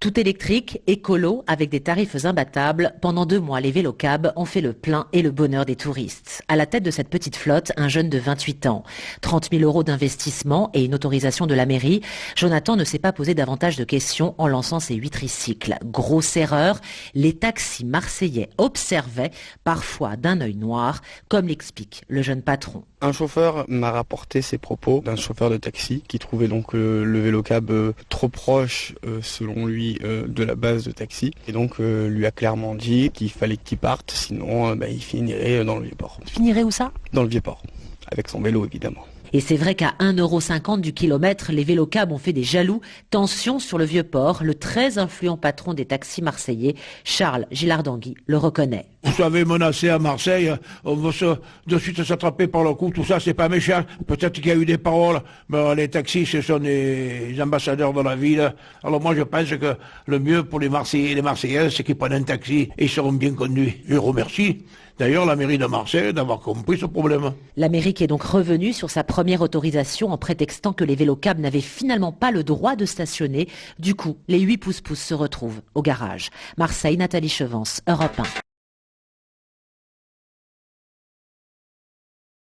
Tout électrique, écolo, avec des tarifs imbattables. Pendant 2 mois, les vélocabs ont fait le plein et le bonheur des touristes. À la tête de cette petite flotte, un jeune de 28 ans. 30 000 € d'investissement et une autorisation de la mairie. Jonathan ne s'est pas posé davantage de questions en lançant ses 8 tricycles. Grosse erreur, les taxis marseillais observaient, parfois d'un œil noir, comme l'explique le jeune patron. Un chauffeur m'a rapporté ses propos d'un chauffeur de taxi qui trouvait donc le vélocab trop proche, selon lui, de la base de taxi. Et donc lui a clairement dit qu'il fallait qu'il parte, sinon il finirait dans le Vieux-Port. Finirait où ça ? Dans le Vieux-Port, avec son vélo évidemment. Et c'est vrai qu'à 1,50 € du kilomètre, les vélocabs ont fait des jaloux. Tension sur le Vieux-Port, le très influent patron des taxis marseillais, Charles Gilardangui, le reconnaît. Vous savez, menacer à Marseille, on va de suite s'attraper par le cou, tout ça, c'est pas méchant. Peut-être qu'il y a eu des paroles, mais les taxis, ce sont des ambassadeurs de la ville. Alors moi, je pense que le mieux pour les Marseillais et les Marseillaises, c'est qu'ils prennent un taxi et ils seront bien conduits. Je remercie d'ailleurs la mairie de Marseille d'avoir compris ce problème. La mairie qui est donc revenue sur sa première autorisation en prétextant que les vélocabs n'avaient finalement pas le droit de stationner. Du coup, les 8 pouces-pouces se retrouvent au garage. Marseille, Nathalie Chevance, Europe 1.